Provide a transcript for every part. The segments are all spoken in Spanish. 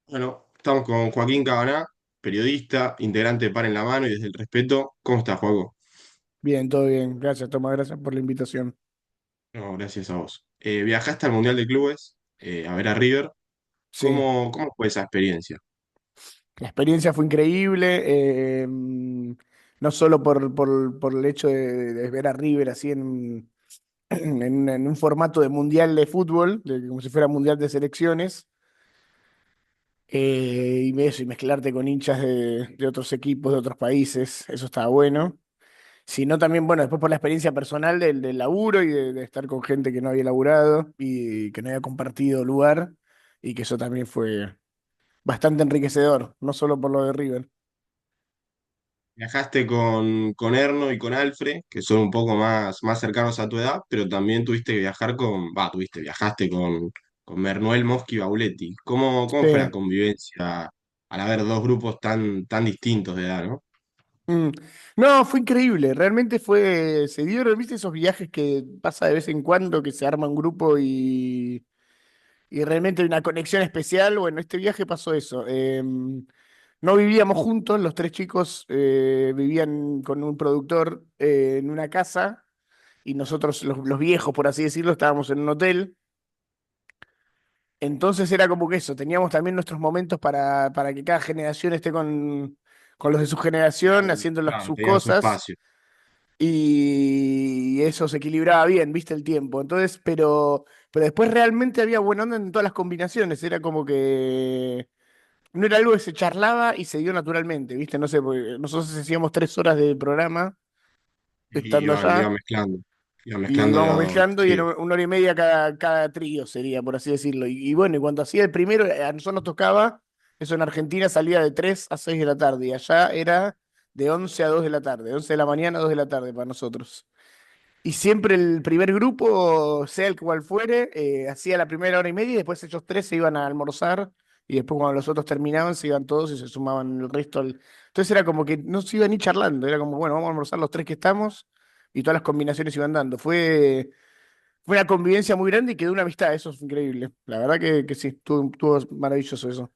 Bueno, estamos con Joaquín Cabaná, periodista, integrante de Par en la Mano y desde el respeto. ¿Cómo estás, Joaco? Bien, todo bien. Gracias, Tomás. Gracias por la invitación. No, gracias a vos. Viajaste al Mundial de Clubes a ver a River. Sí, ¿Cómo fue esa experiencia? la experiencia fue increíble. No solo por el hecho de ver a River así en un formato de mundial de fútbol, como si fuera mundial de selecciones, y mezclarte con hinchas de otros equipos, de otros países. Eso estaba bueno. Sino también, bueno, después por la experiencia personal del laburo y de estar con gente que no había laburado y que no había compartido lugar, y que eso también fue bastante enriquecedor, no solo por lo de River. Viajaste con Erno y con Alfred, que son un poco más cercanos a tu edad, pero también tuviste que viajar viajaste con Mernuel Moschi y Bauletti. ¿Cómo fue la Sí. convivencia al haber dos grupos tan distintos de edad, ¿no? Mm. No, fue increíble, realmente se dieron, viste, esos viajes que pasa de vez en cuando, que se arma un grupo y realmente hay una conexión especial. Bueno, este viaje pasó eso. No vivíamos juntos, los tres chicos vivían con un productor en una casa y nosotros, los viejos, por así decirlo, estábamos en un hotel. Entonces era como que eso, teníamos también nuestros momentos para que cada generación esté con los de su generación haciendo Claro, sus tenían su cosas, espacio. y eso se equilibraba bien, viste el tiempo. Entonces, pero después realmente había buena onda en todas las combinaciones, era como que no era algo que se charlaba y se dio naturalmente, viste, no sé, porque nosotros hacíamos 3 horas de programa Y estando allá. iban Y mezclando vamos los mezclando y era tríos. una hora y media cada trío, sería, por así decirlo. Y bueno, y cuando hacía el primero, a nosotros nos tocaba, eso en Argentina salía de 3 a 6 de la tarde, y allá era de 11 a 2 de la tarde, 11 de la mañana a 2 de la tarde para nosotros. Y siempre el primer grupo, sea el cual fuere, hacía la primera hora y media y después ellos tres se iban a almorzar, y después cuando los otros terminaban se iban todos y se sumaban el resto. Entonces era como que no se iban ni charlando, era como, bueno, vamos a almorzar los tres que estamos, y todas las combinaciones iban dando. Fue una convivencia muy grande y quedó una amistad, eso es increíble. La verdad que sí, estuvo maravilloso eso.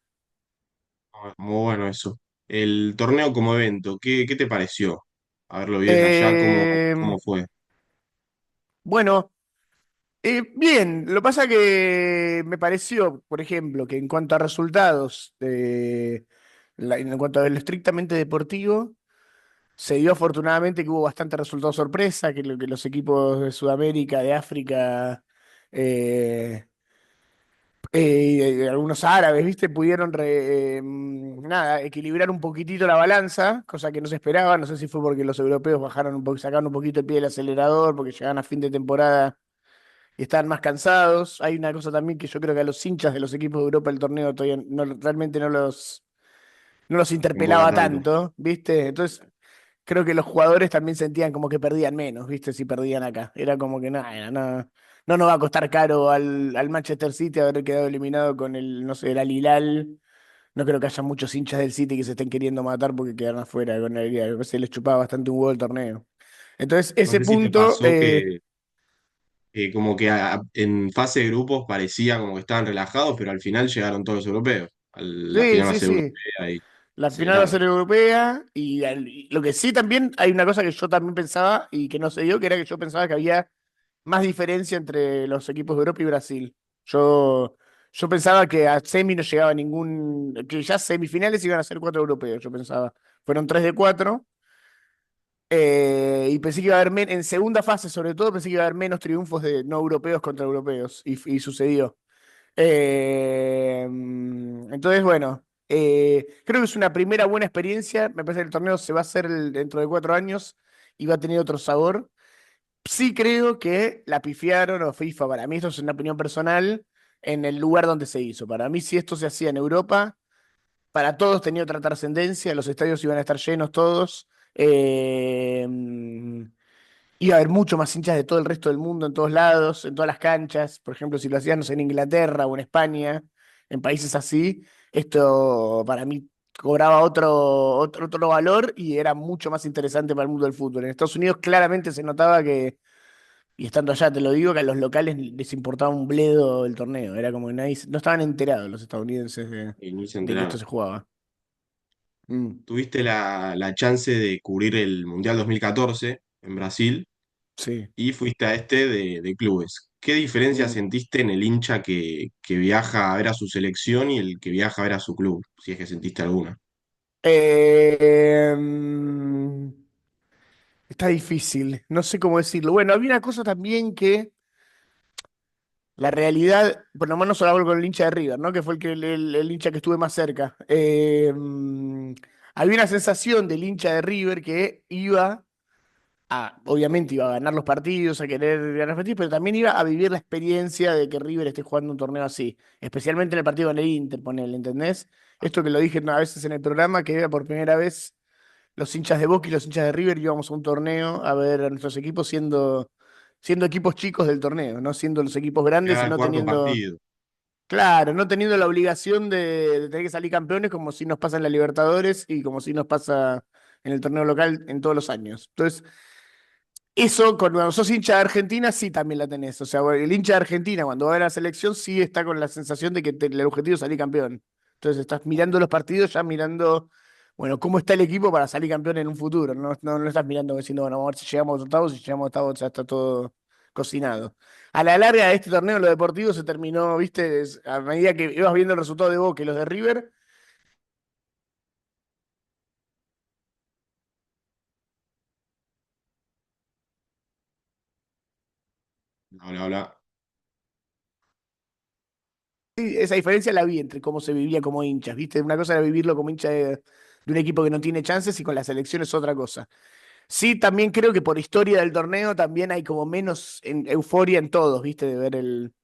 Muy bueno eso. El torneo como evento, ¿qué te pareció? Haberlo vivido desde allá, Eh, cómo fue? bueno, bien, lo pasa que me pareció, por ejemplo, que en cuanto a resultados, en cuanto a lo estrictamente deportivo, se dio afortunadamente que hubo bastante resultado sorpresa, que los equipos de Sudamérica, de África, eh, algunos árabes, ¿viste? Pudieron nada, equilibrar un poquitito la balanza, cosa que no se esperaba. No sé si fue porque los europeos bajaron sacaron un poquito el pie del acelerador, porque llegaban a fin de temporada y estaban más cansados. Hay una cosa también que yo creo que a los hinchas de los equipos de Europa el torneo todavía realmente no los Convoca interpelaba tanto. tanto, ¿viste? Entonces creo que los jugadores también sentían como que perdían menos, ¿viste? Si perdían acá. Era como que nada, no nos va a costar caro al Manchester City haber quedado eliminado con el, no sé, el Al Hilal. No creo que haya muchos hinchas del City que se estén queriendo matar porque quedaron afuera con el, se les chupaba bastante un huevo el torneo. Entonces, No ese sé si te punto, pasó que como que en fase de grupos parecía como que estaban relajados, pero al final llegaron todos los europeos. La sí, final va a sí, ser sí. europea La y se final va a llenaron. ser europea, y lo que sí también hay una cosa que yo también pensaba y que no se dio, que era que yo pensaba que había más diferencia entre los equipos de Europa y Brasil. Yo, yo pensaba que a semi no llegaba ningún, que ya semifinales iban a ser 4 europeos, yo pensaba. Fueron 3 de 4. Y pensé que iba a haber, en segunda fase sobre todo, pensé que iba a haber menos triunfos de no europeos contra europeos, y sucedió. Entonces, bueno, creo que es una primera buena experiencia. Me parece que el torneo se va a hacer dentro de 4 años y va a tener otro sabor. Sí creo que la pifiaron, o FIFA, para mí esto es una opinión personal, en el lugar donde se hizo. Para mí, si esto se hacía en Europa, para todos tenía otra trascendencia, los estadios iban a estar llenos todos. eh, Iba a haber mucho más hinchas de todo el resto del mundo, en todos lados, en todas las canchas. Por ejemplo, si lo hacían, no sé, en Inglaterra o en España, en países así, esto para mí cobraba otro valor y era mucho más interesante para el mundo del fútbol. En Estados Unidos claramente se notaba que Y estando allá, te lo digo, que a los locales les importaba un bledo el torneo. Era como que nadie, no estaban enterados los estadounidenses Y ni se de que esto enteraron. se jugaba. Mm, Tuviste la chance de cubrir el Mundial 2014 en Brasil sí. y fuiste a este de clubes. ¿Qué diferencia Mm. sentiste en el hincha que viaja a ver a su selección y el que viaja a ver a su club? Si es que sentiste alguna. Eh, mm, Está difícil, no sé cómo decirlo. Bueno, había una cosa también que la realidad, por lo menos solo hablo con el hincha de River, ¿no? Que fue el hincha que estuve más cerca. Había una sensación del hincha de River que iba obviamente iba a ganar los partidos, a querer ganar los partidos, pero también iba a vivir la experiencia de que River esté jugando un torneo así, especialmente en el partido con el Inter, ponele, ¿entendés? Esto que lo dije una veces en el programa, que era por primera vez los hinchas de Boca y los hinchas de River íbamos a un torneo a ver a nuestros equipos siendo equipos chicos del torneo, no siendo los equipos grandes Era y el no cuarto teniendo, partido. claro, no teniendo la obligación de tener que salir campeones como si nos pasa en la Libertadores y como si nos pasa en el torneo local en todos los años. Entonces, eso, cuando sos hincha de Argentina, sí también la tenés. O sea, el hincha de Argentina, cuando va a la selección, sí está con la sensación de que el objetivo es salir campeón. Entonces, estás mirando los partidos, ya mirando, bueno, cómo está el equipo para salir campeón en un futuro. No estás mirando diciendo, bueno, vamos a ver si llegamos a octavos, si llegamos a octavos ya está todo cocinado. A la larga de este torneo, lo deportivo se terminó, viste, a medida que ibas viendo el resultado de Boca y los de River. Habla, habla. Sí, esa diferencia la vi entre cómo se vivía como hinchas, ¿viste? Una cosa era vivirlo como hincha de un equipo que no tiene chances y con la selección es otra cosa. Sí, también creo que por historia del torneo también hay como menos euforia en todos, ¿viste? De ver el...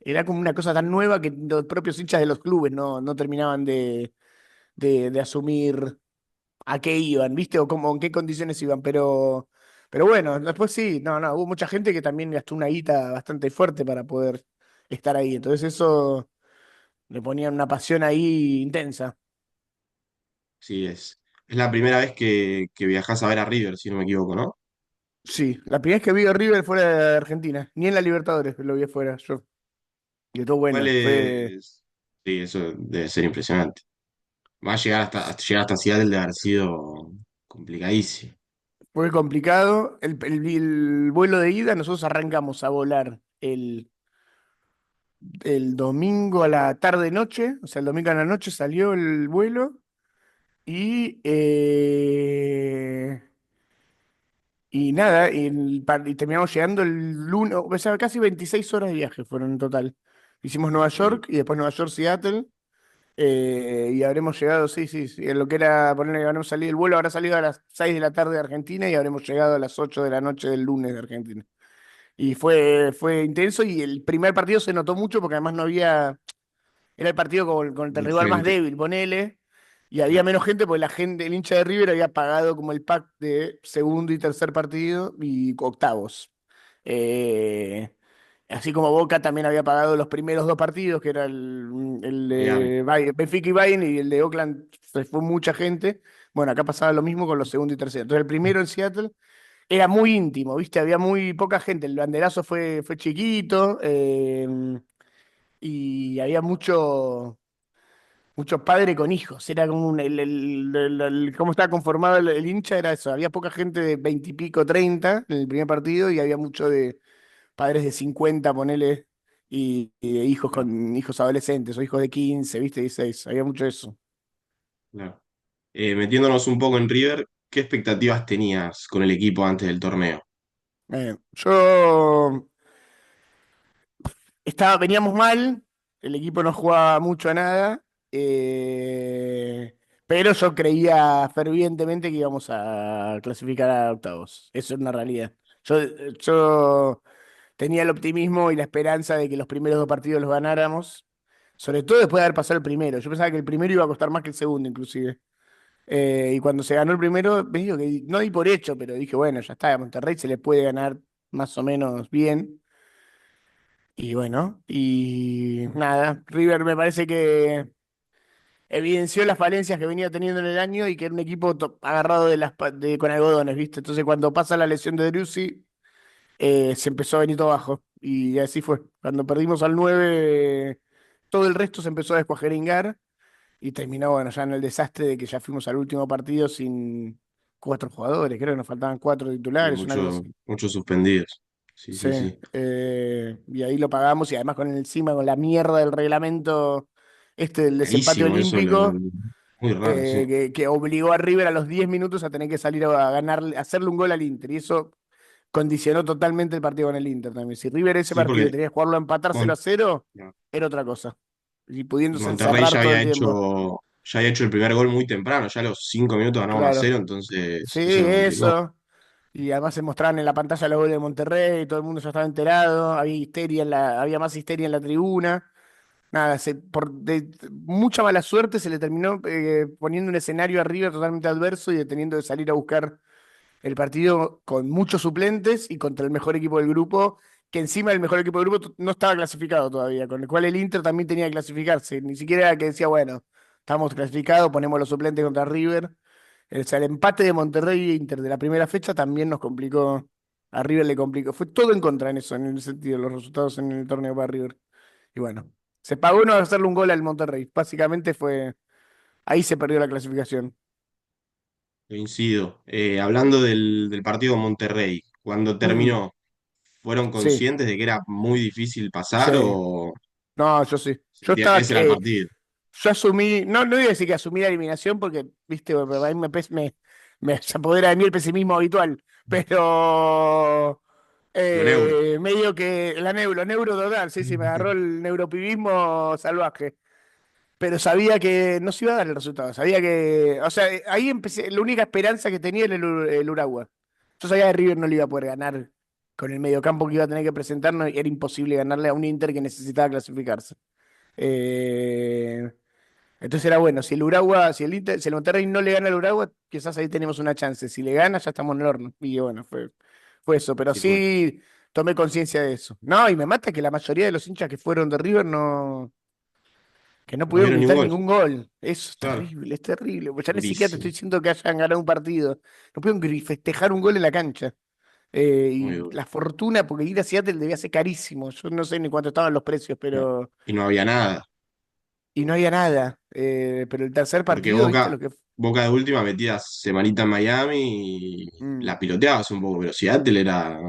Era como una cosa tan nueva que los propios hinchas de los clubes no terminaban de asumir a qué iban, ¿viste? O cómo, en qué condiciones iban, pero bueno, después sí, no, hubo mucha gente que también gastó una guita bastante fuerte para poder estar ahí, entonces eso le ponían una pasión ahí intensa. Sí, es la primera vez que viajás a ver a River, si no me equivoco, ¿no? Sí, la primera vez que vi a River fuera de Argentina, ni en la Libertadores lo vi afuera, yo. Y todo ¿Cuál bueno, fue, es? Sí, eso debe ser impresionante. Va a llegar hasta llegar hasta Seattle de haber sido complicadísimo. fue complicado. El vuelo de ida, nosotros arrancamos a volar el domingo a la tarde-noche, o sea, el domingo a la noche salió el vuelo y, y nada, y terminamos llegando el lunes, o sea, casi 26 horas de viaje fueron en total. Hicimos Nueva Increíble. York y después Nueva York-Seattle. Y habremos llegado, sí, sí, sí, en lo que era ponerle que habremos salido, el vuelo habrá salido a las 6 de la tarde de Argentina y habremos llegado a las 8 de la noche del lunes de Argentina. Y fue intenso y el primer partido se notó mucho porque además no había, era el partido con el Menos rival más gente. débil, ponele, y había Claro. menos gente porque la gente, el hincha de River había pagado como el pack de segundo y tercer partido y octavos. Eh, Así como Boca también había pagado los primeros dos partidos, que era el Miami. de Benfica y Bayern, y el de Oakland se fue mucha gente. Bueno, acá pasaba lo mismo con los segundo y tercero. Entonces el primero en Seattle era muy íntimo, ¿viste? Había muy poca gente. El banderazo fue chiquito, y había mucho padre con hijos. Era como cómo estaba conformado el hincha, era eso. Había poca gente de 20 y pico, 30 en el primer partido, y había mucho de padres de 50 ponele, y de hijos Claro, con hijos adolescentes o hijos de 15, ¿viste? 16. Había mucho eso. claro. Metiéndonos un poco en River, ¿qué expectativas tenías con el equipo antes del torneo? Yo veníamos mal, el equipo no jugaba mucho a nada, pero yo creía fervientemente que íbamos a clasificar a octavos. Eso es una realidad. Yo tenía el optimismo y la esperanza de que los primeros dos partidos los ganáramos, sobre todo después de haber pasado el primero. Yo pensaba que el primero iba a costar más que el segundo, inclusive. Y cuando se ganó el primero, me digo que no di por hecho, pero dije, bueno, ya está, a Monterrey se le puede ganar más o menos bien. Y bueno, y nada, River me parece que evidenció las falencias que venía teniendo en el año y que era un equipo agarrado con algodones, ¿viste? Entonces cuando pasa la lesión de Driussi, se empezó a venir todo abajo. Y así fue. Cuando perdimos al 9 todo el resto se empezó a descuajeringar y terminó, bueno, ya en el desastre de que ya fuimos al último partido sin 4 jugadores. Creo que nos faltaban 4 titulares, una cosa así. Muchos suspendidos. Sí, Sí, sí, sí. y ahí lo pagamos y además con encima con la mierda del reglamento del desempate Carísimo, eso olímpico, muy raro, sí. que obligó a River a los 10 minutos a tener que salir a ganarle, a hacerle un gol al Inter. Y eso condicionó totalmente el partido con el Inter también. Si River ese Sí, partido porque tenía que jugarlo a empatar 0 a Mon- 0 era otra cosa. Y pudiéndose Monterrey encerrar todo el tiempo. ya había hecho el primer gol muy temprano, ya a los 5 minutos ganaba 1 a Claro. 0, Sí, entonces eso lo complicó. eso. Y además se mostraban en la pantalla los goles de Monterrey, todo el mundo ya estaba enterado, había más histeria en la tribuna. Nada, de mucha mala suerte se le terminó poniendo un escenario arriba totalmente adverso y teniendo de salir a buscar el partido con muchos suplentes y contra el mejor equipo del grupo, que encima el mejor equipo del grupo no estaba clasificado todavía, con el cual el Inter también tenía que clasificarse. Ni siquiera era que decía, bueno, estamos clasificados, ponemos los suplentes contra River. O sea, el empate de Monterrey e Inter de la primera fecha también nos complicó. A River le complicó. Fue todo en contra en eso, en el sentido, los resultados en el torneo para River. Y bueno, se pagó no hacerle un gol al Monterrey. Básicamente ahí se perdió la clasificación. Coincido. Hablando del partido con Monterrey, cuando Mm, terminó, ¿fueron sí, conscientes de que era muy difícil pasar sí. o No, yo sí. ese era el partido? Yo asumí, no iba a decir que asumí la eliminación porque, viste, a mí se apodera de mí el pesimismo habitual, pero Lo neuro. medio que neuro total, sí, sí, me agarró el neuropivismo salvaje. Pero sabía que no se iba a dar el resultado. Sabía que. O sea, ahí empecé. La única esperanza que tenía era el Uruguay. Yo sabía que River no le iba a poder ganar con el mediocampo que iba a tener que presentarnos. Era imposible ganarle a un Inter que necesitaba clasificarse. Eh, entonces era bueno. Si el Monterrey no le gana al Uruguay, quizás ahí tenemos una chance. Si le gana, ya estamos en el horno. Y bueno, fue eso. Pero Sí, fue. sí tomé conciencia de eso. No, y me mata que la mayoría de los hinchas que fueron de River que no No pudieron vieron ni un gritar gol. ningún gol. Eso Claro. es terrible. Pues ya ni siquiera te estoy Durísimo. diciendo que hayan ganado un partido. No pudieron festejar un gol en la cancha. Muy Y duro. la fortuna, porque ir a Seattle debía ser carísimo. Yo no sé ni cuánto estaban los precios, No. pero. Y no había nada. Y no había nada. Pero el tercer Porque partido, ¿viste lo que? Boca de última metías semanita en Miami y Mm, la piloteabas un poco, pero Seattle era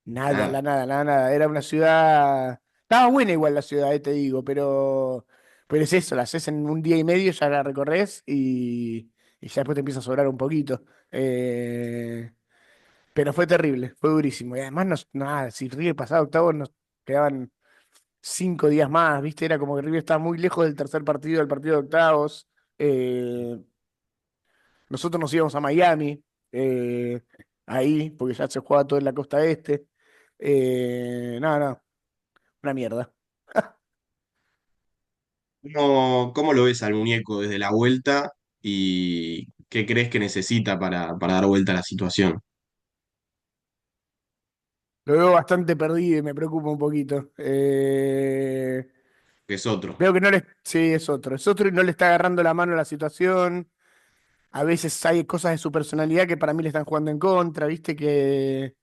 nada, nada. la nada, nada, nada. Era una ciudad. Estaba buena igual la ciudad, te digo, pero es eso, la haces en un día y medio, ya la recorres y ya después te empieza a sobrar un poquito. Eh, Pero fue terrible, fue durísimo. Y además, nada, si River pasaba octavos, nos quedaban 5 días más, ¿viste? Era como que River estaba muy lejos del tercer partido, del partido de octavos. Eh, Nosotros nos íbamos a Miami, eh, ahí, porque ya se jugaba todo en la costa este. No, no, una mierda. ¿Cómo lo ves al muñeco desde la vuelta y qué crees que necesita para dar vuelta a la situación? Lo veo bastante perdido y me preocupa un poquito. Que es otro. Veo que no le. Sí, es otro y no le está agarrando la mano a la situación. A veces hay cosas de su personalidad que para mí le están jugando en contra, ¿viste? Que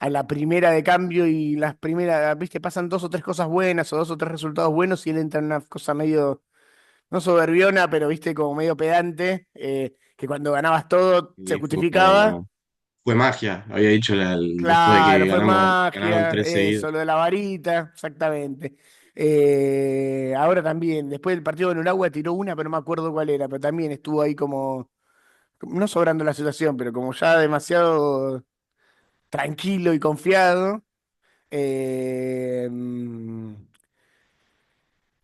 a la primera de cambio y las primeras, ¿viste? Pasan 2 o 3 cosas buenas o 2 o 3 resultados buenos y él entra en una cosa medio, no soberbiona, pero, ¿viste? Como medio pedante, que cuando ganabas todo se Y justificaba. fue magia, había dicho después de Claro, que fue ganaron magia, tres seguidos. eso, lo de la varita, exactamente. Ahora también, después del partido en Uruguay tiró una, pero no me acuerdo cuál era, pero también estuvo ahí como no sobrando la situación, pero como ya demasiado tranquilo y confiado. eh, mm,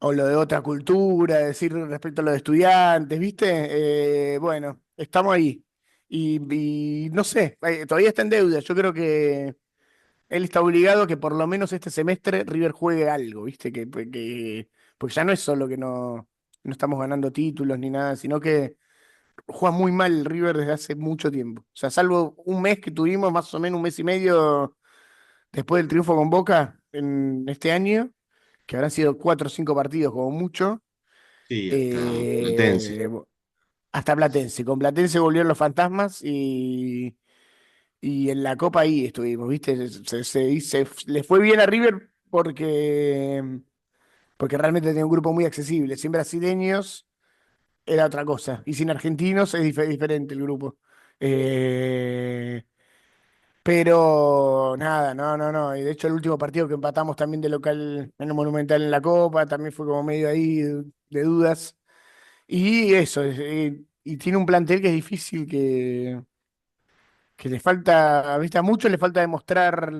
o lo de otra cultura, decir respecto a los estudiantes, ¿viste? Bueno, estamos ahí. Y no sé, todavía está en deuda. Yo creo que él está obligado a que por lo menos este semestre River juegue algo, ¿viste? Porque ya no es solo que no estamos ganando títulos ni nada, sino que juega muy mal el River desde hace mucho tiempo. O sea, salvo un mes que tuvimos, más o menos un mes y medio después del triunfo con Boca en este año, que habrán sido 4 o 5 partidos como mucho, Sí, hasta Platense. eh, hasta Platense. Con Platense volvieron los fantasmas y Y en la Copa ahí estuvimos, ¿viste? Le fue bien a River porque realmente tenía un grupo muy accesible. Sin brasileños era otra cosa. Y sin argentinos es diferente el grupo. Eh, pero nada, no, no, no. Y de hecho el último partido que empatamos también de local en el Monumental en la Copa, también fue como medio ahí de dudas. Y eso, y tiene un plantel que es difícil, que le falta, ¿viste? A muchos le falta demostrar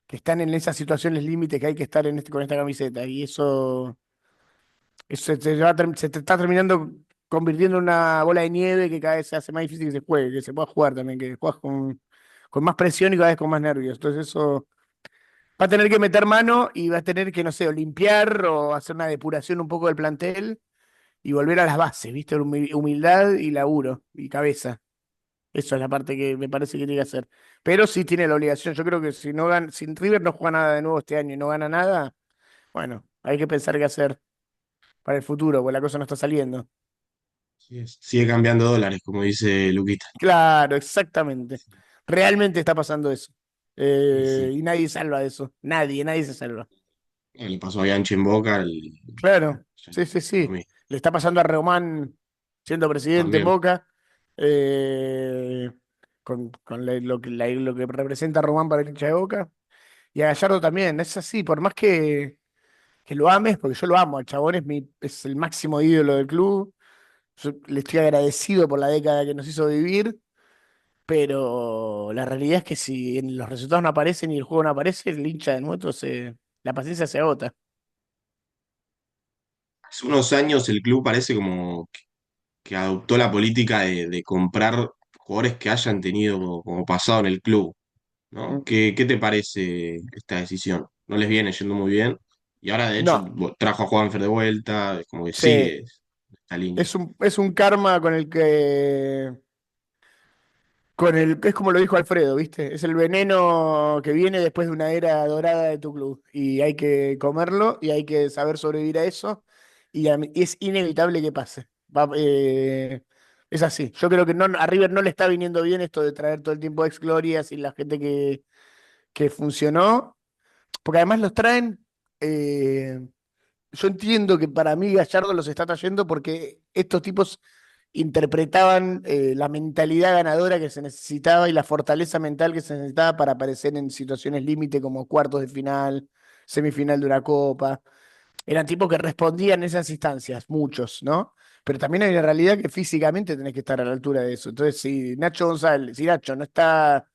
que están en esas situaciones límites que hay que estar con esta camiseta. Y eso se te está terminando convirtiendo en una bola de nieve que cada vez se hace más difícil que se juegue, que se pueda jugar también, que juegas con más presión y cada vez con más nervios. Entonces eso va a tener que meter mano y va a tener que, no sé, o limpiar o hacer una depuración un poco del plantel y volver a las bases, ¿viste? Humildad y laburo y cabeza. Eso es la parte que me parece que tiene que hacer. Pero sí tiene la obligación. Yo creo que si no gana, si River no juega nada de nuevo este año y no gana nada, bueno, hay que pensar qué hacer para el futuro, porque la cosa no está saliendo. Así es. Sigue cambiando dólares, como dice Luquita. Claro, exactamente. Sí, Realmente está pasando eso. y sí. Y nadie salva de eso. Nadie se salva. Le pasó a Bianchi en Boca Claro, ya, sí, sí, lo sí. mismo. Le está pasando a Román siendo presidente en También. Boca, eh, lo que representa Román para el hincha de Boca. Y a Gallardo también, es así, por más que lo ames, porque yo lo amo, el chabón es el máximo ídolo del club, yo le estoy agradecido por la década que nos hizo vivir, pero la realidad es que si los resultados no aparecen y el juego no aparece, el hincha de nuestro la paciencia se agota. Hace unos años el club parece como que adoptó la política de comprar jugadores que hayan tenido como pasado en el club, ¿no? Mm. ¿Qué te parece esta decisión? No les viene yendo muy bien y ahora de hecho No, trajo a Juanfer de vuelta, es como que sí, sigue esta línea. es un karma es como lo dijo Alfredo, ¿viste? Es el veneno que viene después de una era dorada de tu club. Y hay que comerlo y hay que saber sobrevivir a eso. Y es inevitable que pase. Es así. Yo creo que a River no le está viniendo bien esto de traer todo el tiempo ex glorias y la gente que funcionó. Porque además los traen. Yo entiendo que para mí Gallardo los está trayendo porque estos tipos interpretaban la mentalidad ganadora que se necesitaba y la fortaleza mental que se necesitaba para aparecer en situaciones límite como cuartos de final, semifinal de una copa. Eran tipos que respondían en esas instancias, muchos, ¿no? Pero también hay una realidad que físicamente tenés que estar a la altura de eso. Entonces, si Nacho no está,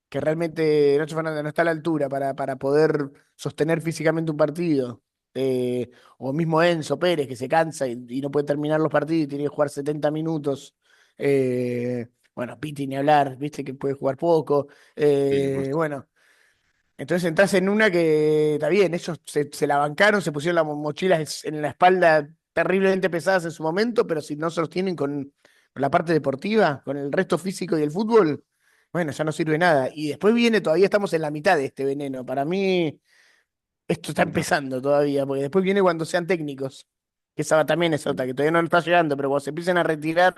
que realmente Nacho Fernández no está a la altura para poder sostener físicamente un partido, o mismo Enzo Pérez, que se cansa y no puede terminar los partidos y tiene que jugar 70 minutos. Bueno, Piti ni hablar, viste que puede jugar poco. Sí, por supuesto. Bueno, entonces entras en una que está bien, ellos se la bancaron, se pusieron las mochilas en la espalda terriblemente pesadas en su momento, pero si no se los tienen con la parte deportiva, con el resto físico y el fútbol, bueno, ya no sirve nada. Y después viene, todavía estamos en la mitad de este veneno. Para mí, esto está Total. empezando todavía, porque después viene cuando sean técnicos, que esa también es otra, que todavía no está llegando, pero cuando se empiecen a retirar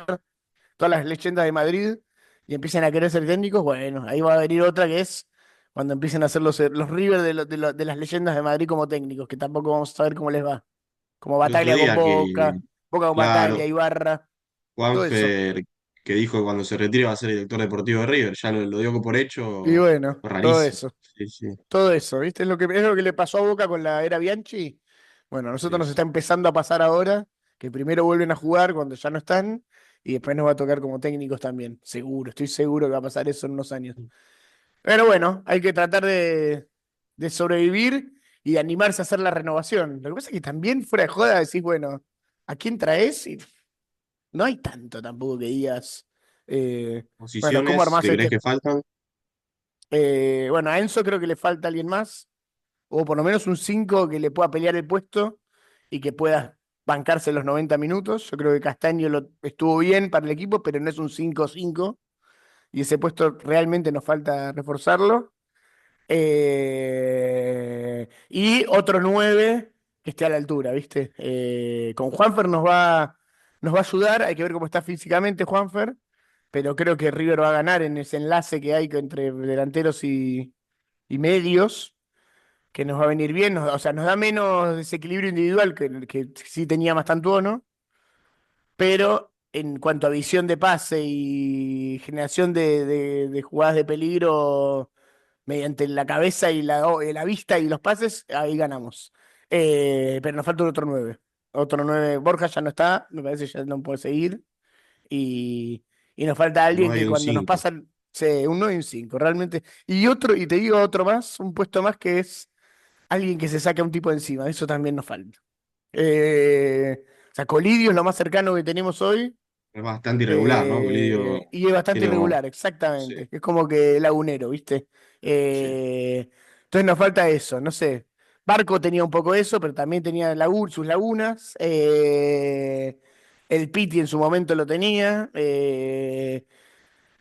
todas las leyendas de Madrid y empiecen a querer ser técnicos, bueno, ahí va a venir otra que es cuando empiecen a ser los River de las leyendas de Madrid como técnicos, que tampoco vamos a saber cómo les va. Como El otro Bataglia con día Boca, Boca con Bataglia, claro, Ibarra, todo eso. Juanfer, que dijo que cuando se retire va a ser director deportivo de River, ya lo dio por Y hecho, bueno, fue todo rarísimo. eso. Sí, sí, Todo eso, ¿viste? Es lo que le pasó a Boca con la era Bianchi. Bueno, a nosotros sí, nos está sí. empezando a pasar ahora, que primero vuelven a jugar cuando ya no están, y después nos va a tocar como técnicos también. Seguro, estoy seguro que va a pasar eso en unos años. Pero bueno, hay que tratar de sobrevivir y de animarse a hacer la renovación. Lo que pasa es que también fuera de joda decís, bueno, ¿a quién traes? Y no hay tanto tampoco que digas. Bueno, ¿cómo Posiciones armás que crees este? que faltan. Bueno, a Enzo creo que le falta alguien más, o por lo menos un 5 que le pueda pelear el puesto y que pueda bancarse los 90 minutos. Yo creo que Castaño estuvo bien para el equipo, pero no es un 5-5 y ese puesto realmente nos falta reforzarlo. Y otro 9 que esté a la altura, ¿viste? Con Juanfer nos va a ayudar, hay que ver cómo está físicamente Juanfer. pero creo que River va a ganar en ese enlace que hay entre delanteros y medios, que nos va a venir bien, o sea, nos da menos desequilibrio individual que sí tenía Mastantuono, pero en cuanto a visión de pase y generación de jugadas de peligro mediante la cabeza y la vista y los pases, ahí ganamos. Pero nos falta otro 9. Otro 9. Borja ya no está, me parece que ya no puede seguir. Y, y nos falta No alguien hay que un cuando nos 5. pasan, sí, un 9 y un 5 realmente. Y otro, y te digo otro más, un puesto más que es alguien que se saque a un tipo de encima. Eso también nos falta. O sea, Colidio es lo más cercano que tenemos hoy. Es bastante irregular, ¿no? Colidio Y es bastante tiene como. irregular, Sí, exactamente. Es como que lagunero, ¿viste? sí. Entonces nos falta eso, no sé. Barco tenía un poco eso, pero también tenía sus lagunas. El Piti en su momento lo tenía,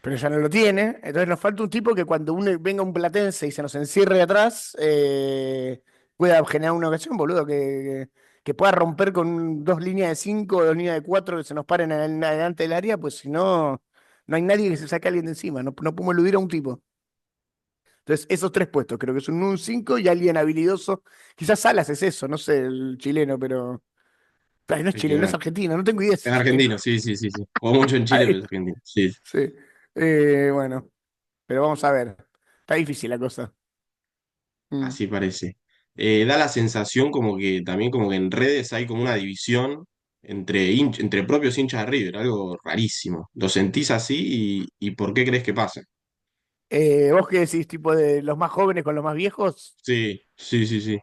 pero ya no lo tiene. Entonces nos falta un tipo que cuando venga un platense y se nos encierre atrás, pueda generar una ocasión, boludo, que pueda romper con dos líneas de cinco o dos líneas de cuatro que se nos paren adelante del área, pues si no, no hay nadie que se saque a alguien de encima, no, no podemos eludir a un tipo. Entonces, esos tres puestos, creo que son un 5 y alguien habilidoso. Quizás Salas es eso, no sé, el chileno, pero. Ay, no es Hay que chileno, es ver. argentino, no tengo idea si Es es chileno. argentino, sí, sí, sí, sí. Jugó mucho en Chile, pero Ay, es argentino. Sí, sí. Bueno, pero vamos a ver. Está difícil la cosa. Mm. así parece. Da la sensación como que también como que en redes hay como una división entre propios hinchas de River, algo rarísimo. ¿Lo sentís así y por qué crees que pasa? ¿Vos qué decís, tipo de los más jóvenes con los más viejos? Sí, sí, sí, sí.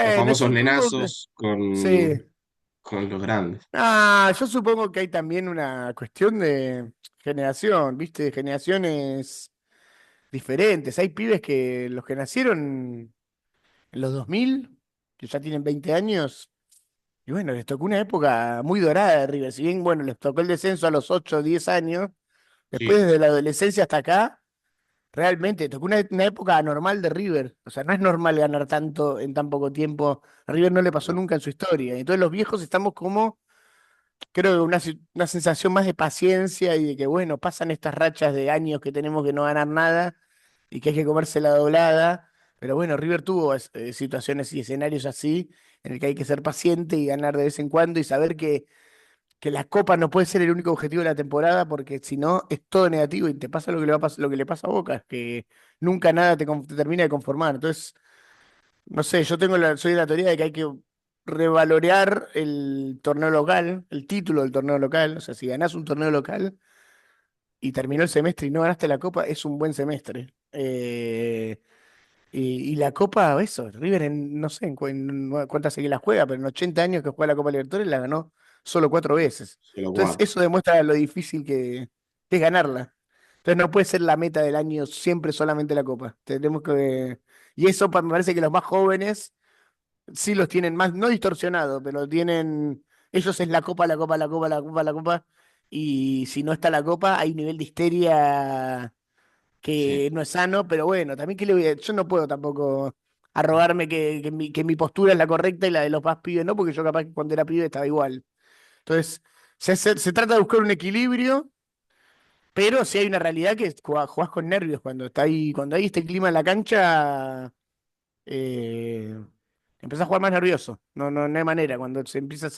Los Bueno, famosos supongo que. nenazos Sí. con los grandes. Ah, yo supongo que hay también una cuestión de generación, ¿viste? De generaciones diferentes. Hay pibes que los que nacieron en los 2000 que ya tienen 20 años, y bueno, les tocó una época muy dorada de River. Si bien, bueno, les tocó el descenso a los 8 o 10 años, después Sí, desde la adolescencia hasta acá, realmente tocó una época anormal de River. O sea, no es normal ganar tanto en tan poco tiempo. A River no le pasó no, nunca en su historia. Entonces los viejos estamos como, creo que una sensación más de paciencia y de que, bueno, pasan estas rachas de años que tenemos que no ganar nada y que hay que comerse la doblada. Pero bueno, River tuvo situaciones y escenarios así, en el que hay que ser paciente y ganar de vez en cuando y saber que la copa no puede ser el único objetivo de la temporada, porque si no es todo negativo y te pasa lo que le va a lo que le pasa a Boca, es que nunca nada te termina de conformar. Entonces, no sé, soy de la teoría de que hay que revalorear el torneo local, el título del torneo local. O sea, si ganás un torneo local y terminó el semestre y no ganaste la copa, es un buen semestre. Y la Copa, eso, River no sé en cuántas seguidas la juega, pero en 80 años que juega la Copa Libertadores la ganó solo 4 veces. solo Entonces, cuatro. eso demuestra lo difícil que es ganarla. Entonces, no puede ser la meta del año siempre solamente la Copa. Tenemos que. Y eso me parece que los más jóvenes sí los tienen más, no distorsionado, pero tienen. Ellos es la Copa, la Copa, la Copa, la Copa, la Copa. Y si no está la Copa, hay un nivel de histeria Sí, que no es sano, pero bueno, también yo no puedo tampoco arrogarme que mi postura es la correcta y la de los más pibes no, porque yo capaz que cuando era pibe estaba igual. Entonces, se trata de buscar un equilibrio, pero sí hay una realidad que jugás con nervios cuando está ahí, cuando hay este clima en la cancha, eh, empezás a jugar más nervioso. No hay manera. Cuando se empieza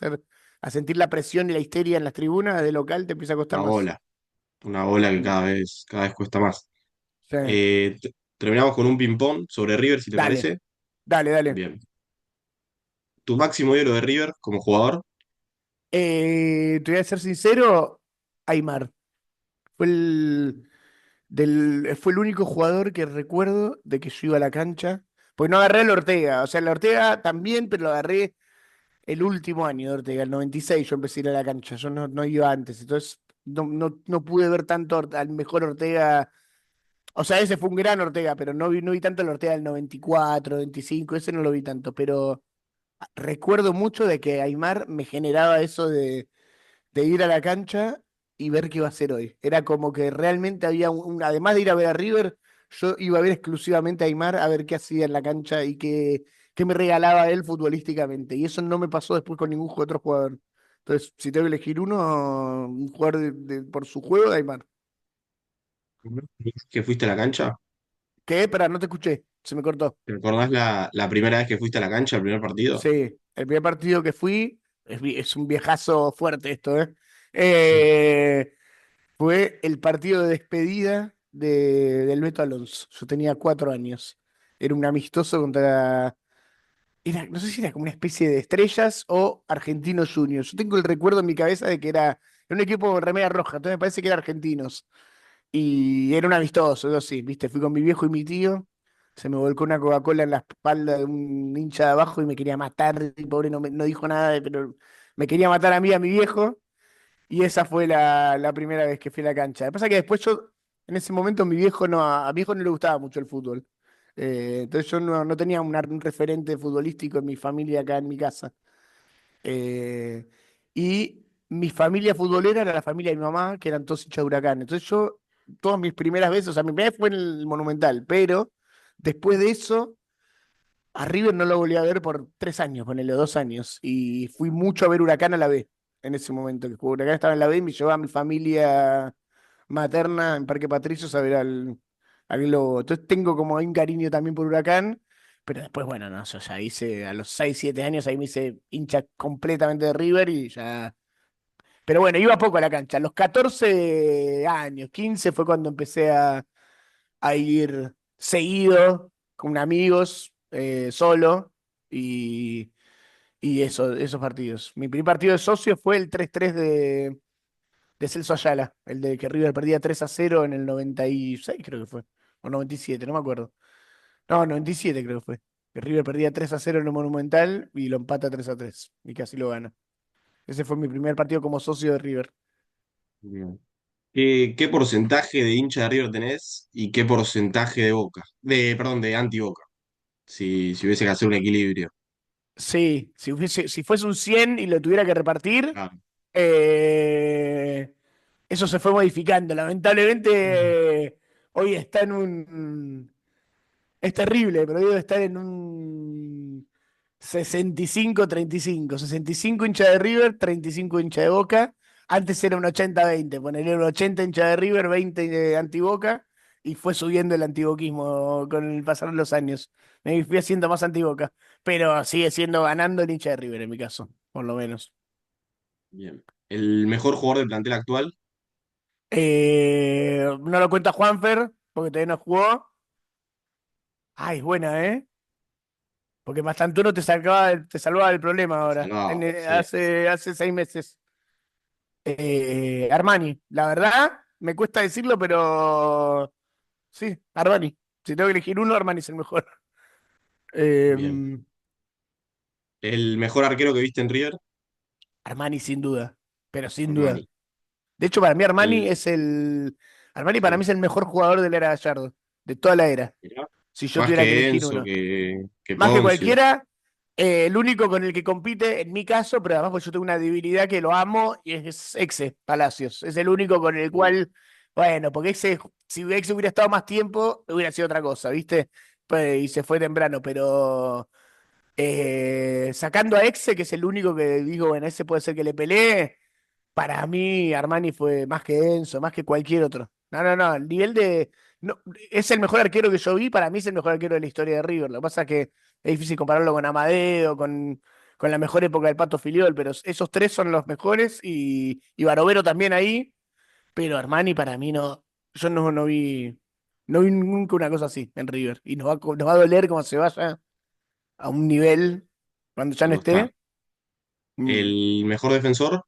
a sentir la presión y la histeria en las tribunas de local, te empieza a costar una más. bola. Una bola que Mm. cada vez cuesta más. Sí. Terminamos con un ping-pong sobre River, si te Dale, parece. dale. Bien. Tu máximo ídolo de River como jugador, Te voy a ser sincero, Aymar. Fue fue el único jugador que recuerdo de que yo iba a la cancha. Pues no agarré al Ortega. O sea, el Ortega también, pero lo agarré el último año de Ortega, el 96 yo empecé a ir a la cancha. Yo no iba antes. Entonces no pude ver tanto al mejor Ortega. O sea, ese fue un gran Ortega, pero no vi tanto el Ortega del 94, 95, ese no lo vi tanto. Pero recuerdo mucho de que Aymar me generaba eso de ir a la cancha y ver qué iba a hacer hoy. Era como que realmente había además de ir a ver a River, yo iba a ver exclusivamente a Aymar a ver qué hacía en la cancha y qué me regalaba él futbolísticamente. Y eso no me pasó después con ningún otro jugador. Entonces, si tengo que elegir uno, un jugador por su juego, Aymar. Ujú. ¿Que fuiste a la cancha? ¿Qué? Espera, no te escuché, se me cortó. ¿Te acordás la primera vez que fuiste a la cancha, el primer partido? Sí, el primer partido que fui, es un viejazo fuerte esto, ¿eh? Mm. Fue el partido de despedida del Beto Alonso. Yo tenía 4 años. Era un amistoso contra. No sé si era como una especie de Estrellas o Argentinos Juniors. Yo tengo el recuerdo en mi cabeza de que era un equipo con remera roja, entonces me parece que era Argentinos. Y era un amistoso, yo sí, ¿viste? Fui con mi viejo y mi tío. Se me volcó una Coca-Cola en la espalda de un hincha de abajo y me quería matar. Y pobre no dijo nada, pero me quería matar a mí, a mi viejo. Y esa fue la primera vez que fui a la cancha. Lo que pasa es que después yo, en ese momento, mi viejo no, a mi viejo no le gustaba mucho el fútbol. Entonces yo no tenía un referente futbolístico en mi familia acá en mi casa. Eh, y mi familia futbolera era la familia de mi mamá, que eran todos hinchas de Huracán. Entonces yo, todas mis primeras veces, o sea, mi primera vez fue en el Monumental, pero después de eso, a River no lo volví a ver por 3 años, ponele 2 años. Y fui mucho a ver Huracán a la B en ese momento. Que Huracán estaba en la B y me llevaba a mi familia materna en Parque Patricios a ver al Globo. Entonces tengo como un cariño también por Huracán. Pero después, bueno, no, yo ya hice, a los 6 7 años, ahí me hice hincha completamente de River y ya. Pero bueno, iba poco a la cancha. A los 14 años, 15 fue cuando empecé a ir seguido con amigos, solo, y, esos partidos. Mi primer partido de socio fue el 3-3 de Celso Ayala, el de que River perdía 3-0 en el 96 creo que fue, o 97 no me acuerdo. No, 97 creo que fue. Que River perdía 3-0 en el Monumental y lo empata 3-3 y casi lo gana. Ese fue mi primer partido como socio de River. Bien. ¿Qué porcentaje de hincha de River tenés y qué porcentaje de Boca? Perdón, de anti-Boca. Si hubiese que hacer un equilibrio. Sí, si fuese un 100 y lo tuviera que repartir, Claro. eh, eso se fue modificando. Ujú. Lamentablemente, hoy está en un. Es terrible, pero debe estar en un 65-35. 65 hincha de River, 35 hincha de Boca. Antes era un 80-20. Ponerle un 80 hincha de River, 20 de anti-Boca. Y fue subiendo el antiboquismo con el pasar de los años. Me fui haciendo más anti-Boca. Pero sigue siendo ganando el hincha de River en mi caso, por lo menos. Bien. ¿El mejor jugador del plantel actual? No lo cuenta Juanfer, porque todavía no jugó. Ay, es buena, ¿eh? Porque Mastantuono te salvaba del problema ahora, Salvado, sí. hace 6 meses. Armani, la verdad, me cuesta decirlo, pero sí, Armani. Si tengo que elegir uno, Armani es el mejor. Eh, Bien. ¿El mejor arquero que viste en River? Armani sin duda, pero sin duda. Armani. De hecho, para mí Armani El, es el. Armani para mí sí. es el mejor jugador de la era Gallardo, de toda la era. Mirá. Si yo Más tuviera que que elegir Enzo, uno. que Más que Poncio. cualquiera, el único con el que compite, en mi caso, pero además porque yo tengo una debilidad que lo amo, y es Exe Palacios. Es el único con el Uh, cual, bueno, porque si Exe hubiera estado más tiempo, hubiera sido otra cosa, ¿viste? Pues, y se fue temprano, pero sacando a Exe, que es el único que digo, bueno, ese puede ser que le pelee, para mí Armani fue más que Enzo, más que cualquier otro. No, no, no, el nivel de. No, es el mejor arquero que yo vi, para mí es el mejor arquero de la historia de River. Lo que pasa es que es difícil compararlo con Amadeo, con la mejor época del Pato Filiol, pero esos tres son los mejores y Barovero también ahí, pero Armani para mí no. Yo no vi nunca una cosa así en River. Y nos va a doler como se vaya a un nivel cuando ya Va a no costar. esté. mm, ¿El mejor defensor?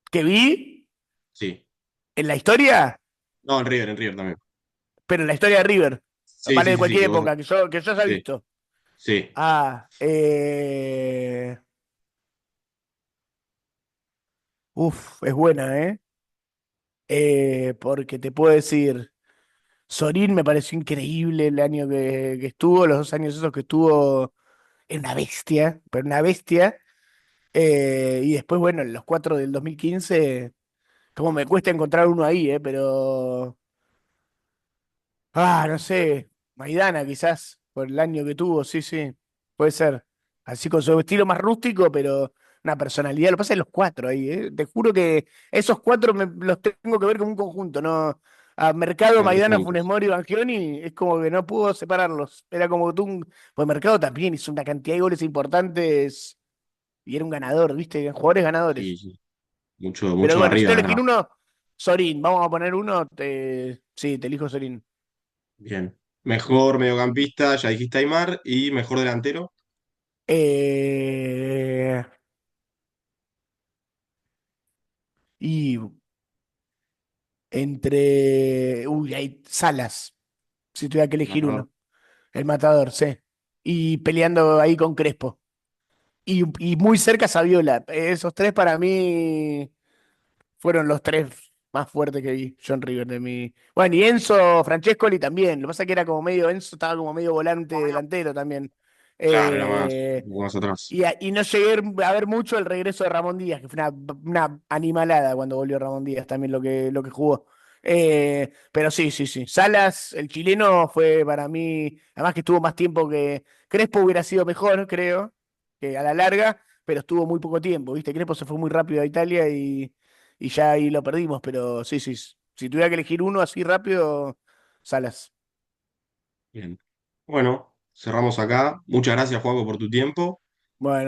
que vi Sí. en la historia. En River también. Pero en la historia de River, Sí, vale sí, de sí, sí, cualquier que vos. época, que yo haya Sí, visto. sí. Ah, es buena, ¿eh? Porque te puedo decir, Sorín me pareció increíble el año que estuvo, los 2 años esos que estuvo, en una bestia, pero una bestia. Y después, bueno, en los 4 del 2015 como me cuesta encontrar uno ahí, Pero no sé. Maidana, quizás, por el año que tuvo, sí, sí. Puede ser. Así con su estilo más rústico, pero una personalidad. Lo que pasa es los cuatro ahí, ¿eh? Te juro que esos cuatro los tengo que ver como un conjunto, ¿no? A Mercado, Claro, Maidana, Funes juntos. Mori y Banchioni es como que no puedo separarlos. Era como tú, pues Mercado también hizo una cantidad de goles importantes y era un ganador, ¿viste? Jugadores Sí, ganadores. sí. Mucho, Pero mucho bueno, si arriba, tengo que además. elegir uno, Sorín, vamos a poner uno, sí, te elijo Sorín. Bien. Mejor mediocampista, ya dijiste Aymar, y mejor delantero. Eh, y uy, hay Salas, si tuviera que elegir Matador. uno. El matador, sí. Y peleando ahí con Crespo. Y muy cerca Saviola. Esos tres para mí fueron los tres más fuertes que vi yo en River de mi. Bueno, y Enzo Francescoli también. Lo que pasa es que era como medio, Enzo estaba como medio volante delantero también. Claro, era más, Eh, un poco más atrás. y no llegué a ver mucho el regreso de Ramón Díaz, que fue una animalada cuando volvió Ramón Díaz también lo que jugó. Pero sí, sí, sí. Salas, el chileno, fue para mí, además que estuvo más tiempo que Crespo hubiera sido mejor, creo, que a la larga, pero estuvo muy poco tiempo, ¿viste? Crespo se fue muy rápido a Italia y ya ahí lo perdimos, pero sí, sí. Si tuviera que elegir uno así rápido, Salas. Bien. Bueno, cerramos acá. Muchas gracias, Juaco, por tu tiempo. Bueno.